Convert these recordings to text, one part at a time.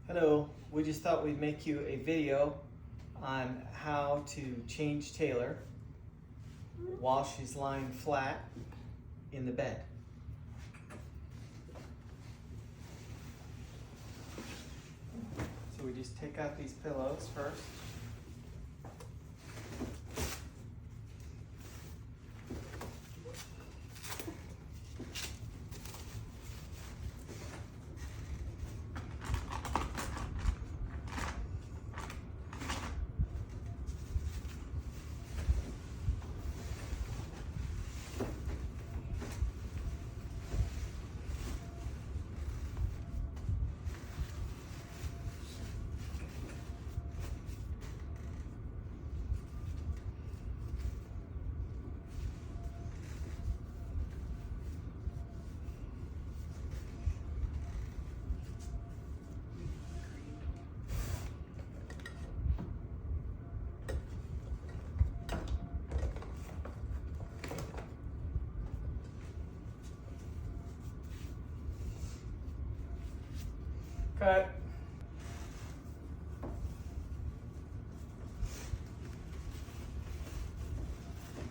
Hello, we just thought we'd make you a video on how to change Taylor while she's lying flat in the bed. So we just take out these pillows first. Cut.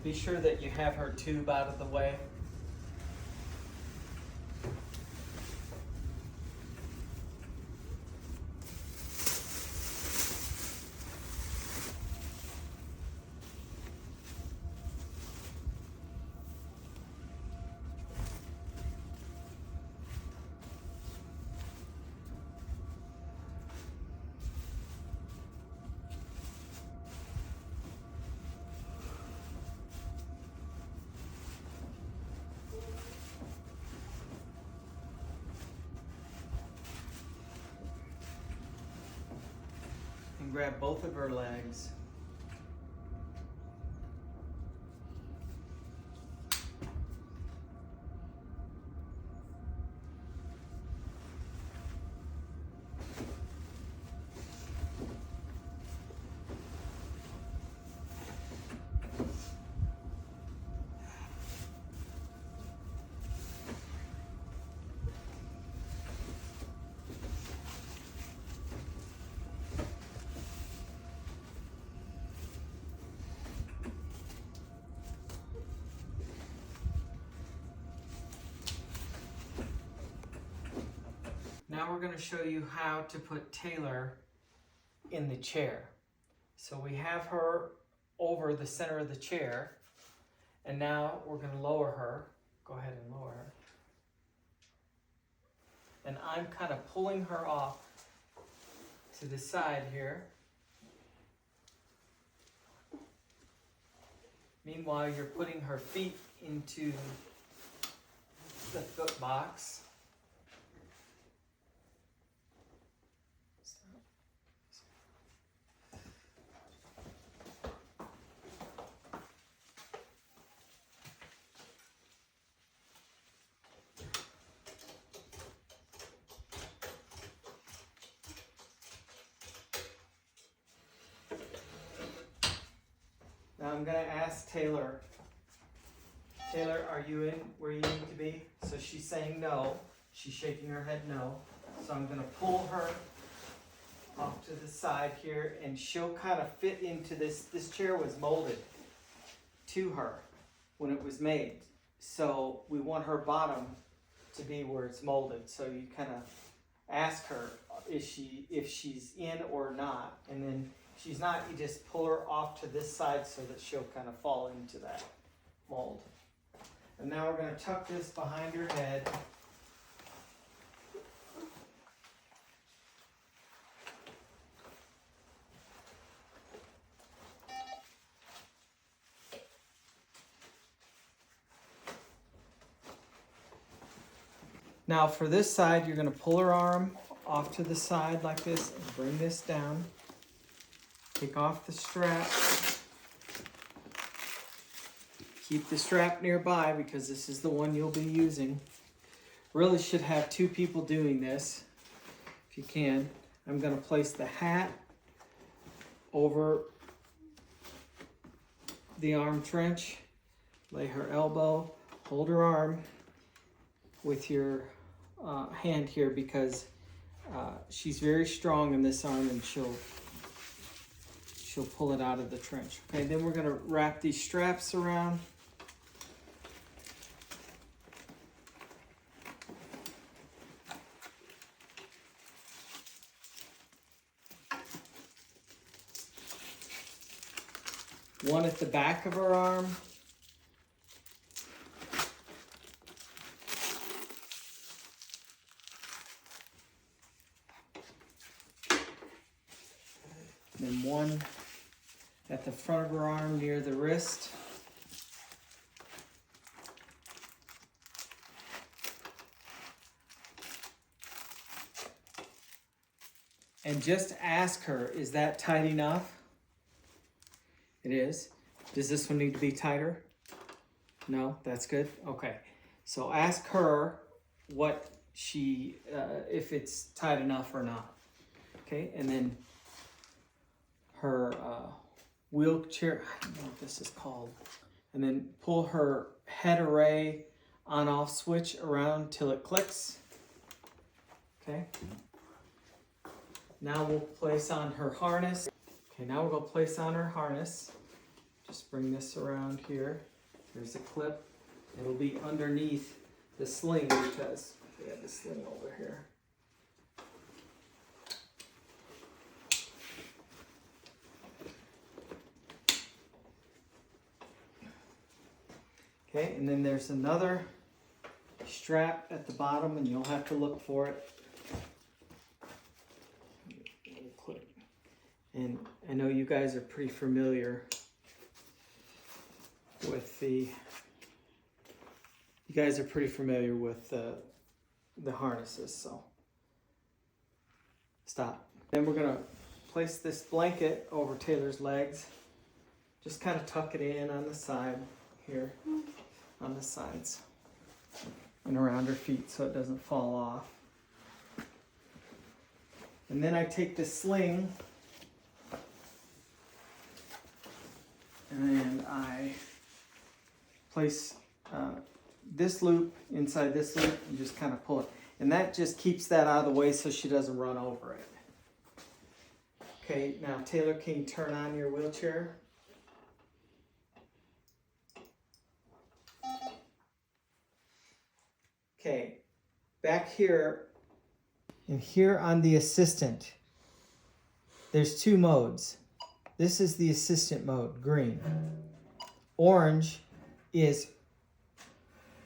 Be sure that you have her tube out of the way. And grab both of her legs. Now we're going to show you how to put Taylor in the chair. So we have her over the center of the chair, and now we're going to lower her. Go ahead and lower her. And I'm kind of pulling her off to the side here. Meanwhile, you're putting her feet into the foot box. Now I'm going to ask Taylor, are you in where you need to be? So she's saying no. She's shaking her head no. So I'm going to pull her off to the side here, and she'll kind of fit into this. This chair was molded to her when it was made. So we want her bottom to be where it's molded. So you kind of ask her if she's in or not, and then if she's not, you just pull her off to this side so that she'll kind of fall into that mold. And now we're going to tuck this behind her head. Now for this side, you're going to pull her arm off to the side like this and bring this down. Take off the strap. Keep the strap nearby because this is the one you'll be using. Really should have two people doing this if you can. I'm going to place the hat over the arm trench, lay her elbow, hold her arm with your hand here, because she's very strong in this arm, and she'll pull it out of the trench. Okay, then we're going to wrap these straps around. One at the back of her arm. And one at the front of her arm near the wrist. And just ask her, is that tight enough? It is. Does this one need to be tighter? No, that's good. Okay. So ask her what she, if it's tight enough or not. Okay, and then her wheelchair, I don't know what this is called. And then pull her head array on-off switch around till it clicks. Okay. Now we'll place on her harness. Okay, now we're going to place on her harness. Just bring this around here. There's a clip. It'll be underneath the sling because we have the sling over here. Okay, and then there's another strap at the bottom, and you'll have to look for it. And I know you guys are pretty familiar with the harnesses, so stop. Then we're gonna place this blanket over Taylor's legs. Just kind of tuck it in on the side here, on the sides, and around her feet so it doesn't fall off. And then I take the sling and I place this loop inside this loop and just kind of pull it. And that just keeps that out of the way so she doesn't run over it. Okay, now Taylor, can you turn on your wheelchair? Okay, back here, and here on the assistant, there's two modes. This is the assistant mode, green. Orange is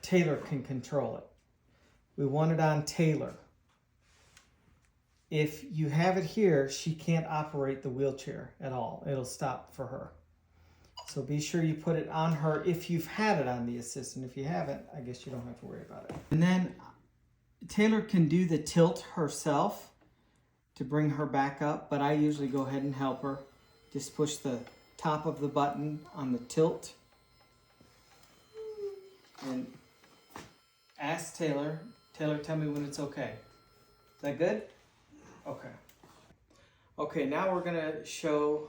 Taylor can control it. We want it on Taylor. If you have it here, she can't operate the wheelchair at all. It'll stop for her. So be sure you put it on her if you've had it on the assistant. If you haven't, I guess you don't have to worry about it. And then Taylor can do the tilt herself to bring her back up, but I usually go ahead and help her. Just push the top of the button on the tilt. And ask Taylor, tell me when it's okay. Is that good? Okay. Okay, now we're gonna show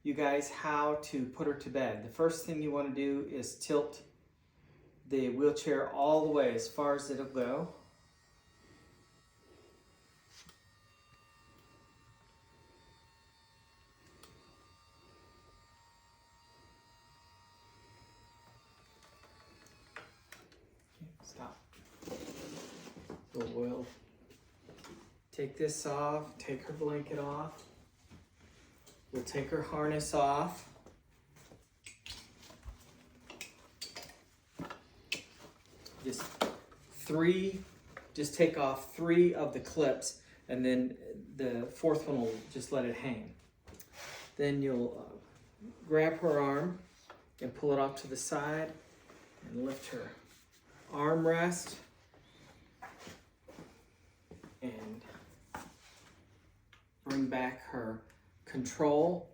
you guys how to put her to bed. The first thing you wanna do is tilt the wheelchair all the way as far as it'll go. Stop. So we'll take this off, take her blanket off. We'll take her harness off. Just take off 3 of the clips, and then the 4th one will just let it hang. Then you'll grab her arm and pull it off to the side and lift her armrest and bring back her control.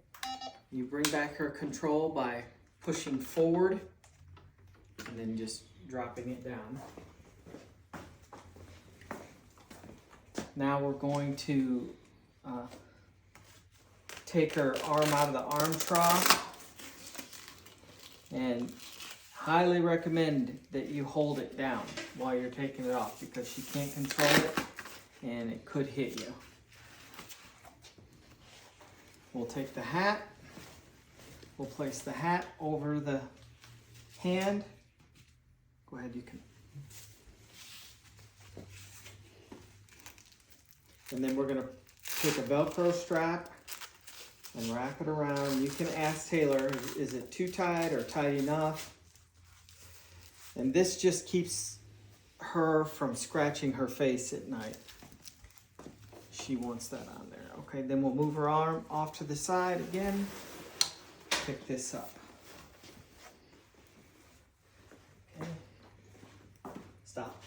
You bring back her control by pushing forward and then just dropping it down. Now we're going to take her arm out of the arm trough, and highly recommend that you hold it down while you're taking it off because she can't control it and it could hit you. We'll take the hat, we'll place the hat over the hand. Go ahead, you can. And then we're gonna take a Velcro strap and wrap it around. You can ask Taylor, is it too tight or tight enough? And this just keeps her from scratching her face at night. She wants that on there. Okay, then we'll move her arm off to the side again. Pick this up. Okay. Stop.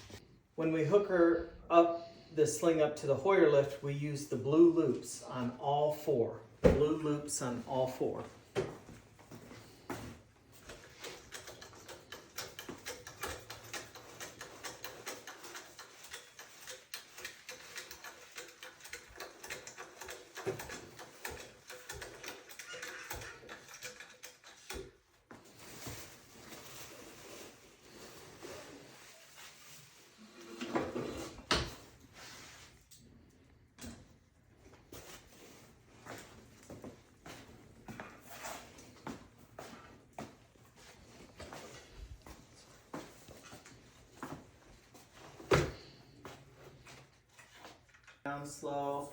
When we hook her up, the sling up to the Hoyer lift, we use the blue loops on all four. Blue loops on all four. Down slow.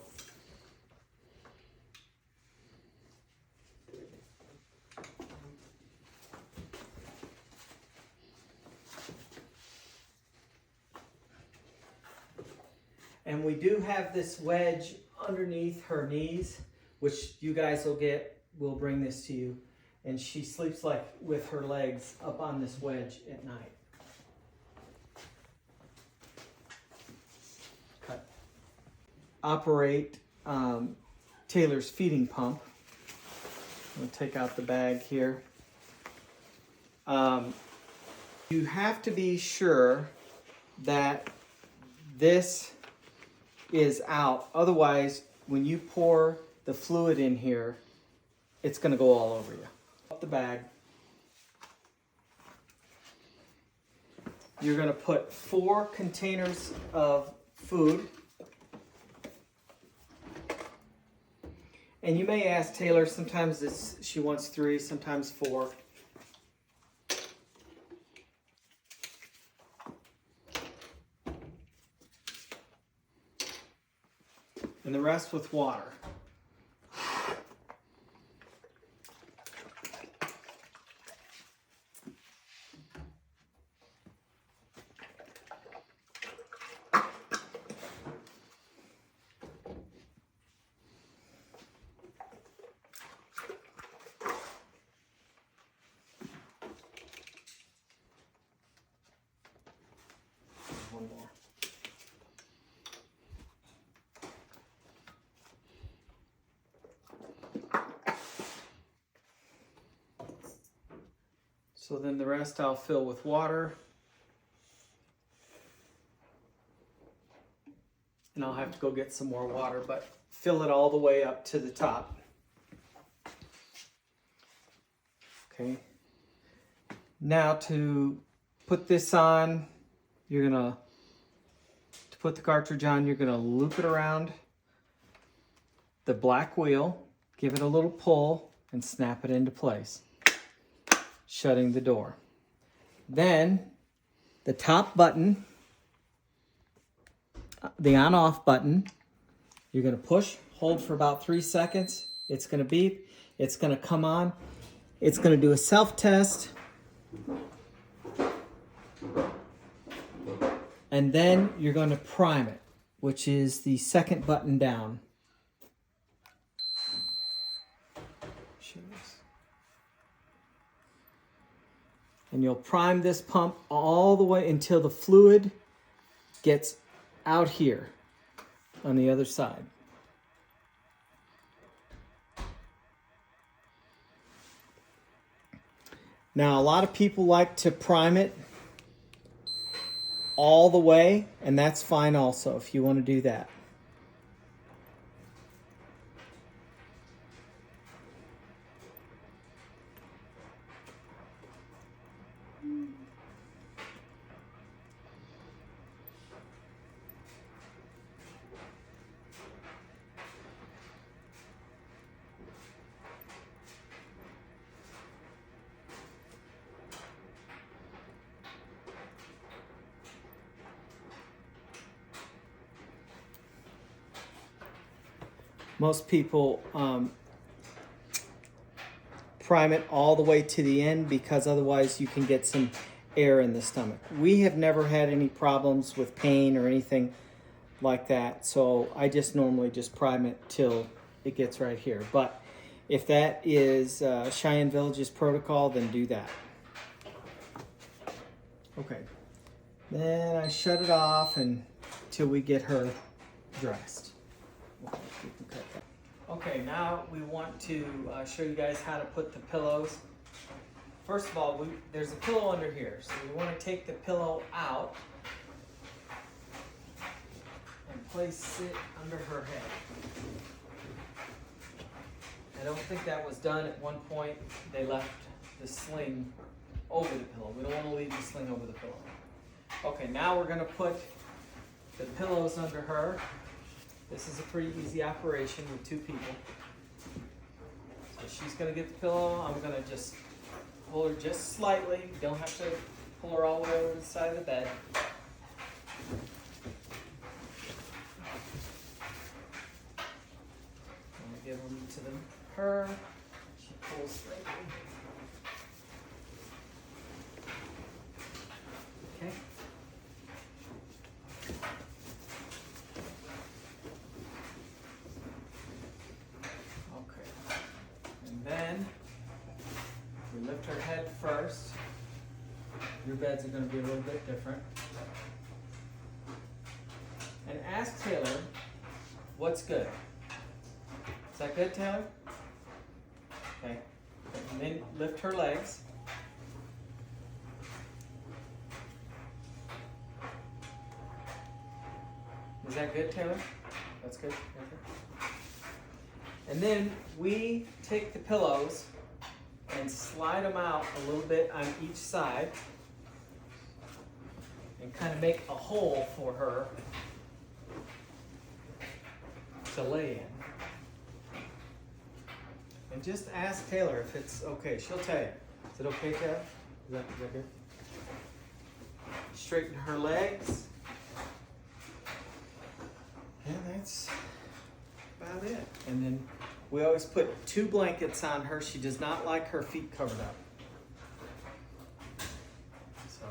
And we do have this wedge underneath her knees, which you guys will get. We'll bring this to you. And she sleeps like with her legs up on this wedge at night. Cut. Operate Taylor's feeding pump. I'm gonna take out the bag here. You have to be sure that this is out. Otherwise, when you pour the fluid in here, it's gonna go all over you. Up the bag. You're gonna put 4 containers of food. And you may ask Taylor, sometimes she wants 3, sometimes 4. And the rest with water. One more. So then the rest I'll fill with water. And I'll have to go get some more water, but fill it all the way up to the top. Okay. Now to put this on, to put the cartridge on, you're gonna loop it around the black wheel, give it a little pull, and snap it into place, shutting the door. Then the top button, the on-off button, you're gonna push, hold for about 3 seconds. It's gonna beep, it's gonna come on. It's gonna do a self-test. And then you're gonna prime it, which is the second button down. And you'll prime this pump all the way until the fluid gets out here on the other side. Now, a lot of people like to prime it all the way, and that's fine also if you want to do that. Most people prime it all the way to the end because otherwise you can get some air in the stomach. We have never had any problems with pain or anything like that, so I just normally just prime it till it gets right here. But if that is Cheyenne Village's protocol, then do that. Okay, then I shut it off until we get her dressed. Okay, now we want to show you guys how to put the pillows. First of all, there's a pillow under here, so we want to take the pillow out and place it under her head. I don't think that was done at one point. They left the sling over the pillow. We don't want to leave the sling over the pillow. Okay, now we're going to put the pillows under her. This is a pretty easy operation with two people. So she's going to get the pillow. I'm going to just pull her just slightly. You don't have to pull her all the way over to the side of the bed. I'm going to give them to her. She pulls slightly. Okay. Then we lift her head first. Your beds are going to be a little bit different. And ask Taylor, what's good? Is that good, Taylor? Okay. And then lift her legs. Is that good, Taylor? That's good. Okay. And then we take the pillows and slide them out a little bit on each side and kind of make a hole for her to lay in. And just ask Taylor if it's okay. She'll tell you. Is it okay, Taylor? Is that good? Straighten her legs. And that's about it. And then we always put 2 blankets on her. She does not like her feet covered up. So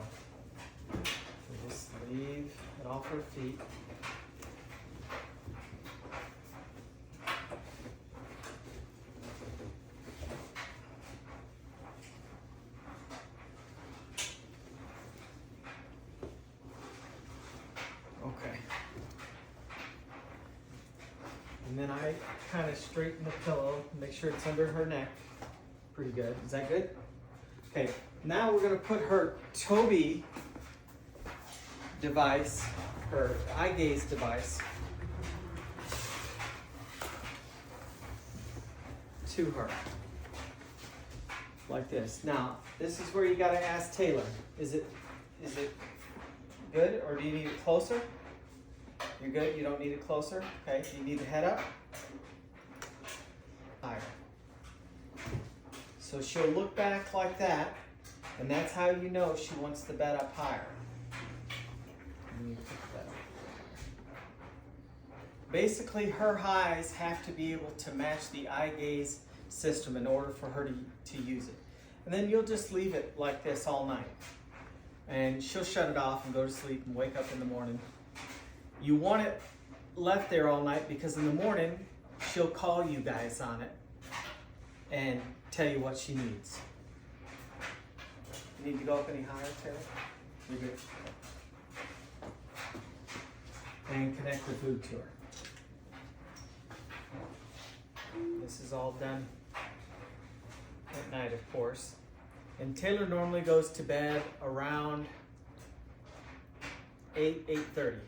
we just leave it off her feet. Okay. And then I kind of straighten the pillow, make sure it's under her neck. Pretty good. Is that good? Okay, now we're going to put her Toby device, her eye gaze device, to her. Like this. Now, this is where you got to ask Taylor. Is it good, or do you need it closer? You're good? You don't need it closer? Okay, you need the head up? Higher. So she'll look back like that, and that's how you know she wants the bed up higher. And you put the bed up. Basically, her eyes have to be able to match the eye gaze system in order for her to use it. And then you'll just leave it like this all night. And she'll shut it off and go to sleep and wake up in the morning. You want it left there all night because in the morning, she'll call you guys on it and tell you what she needs. You need to go up any higher, Taylor? You're good. And connect the food to her. This is all done at night, of course. And Taylor normally goes to bed around 8:30.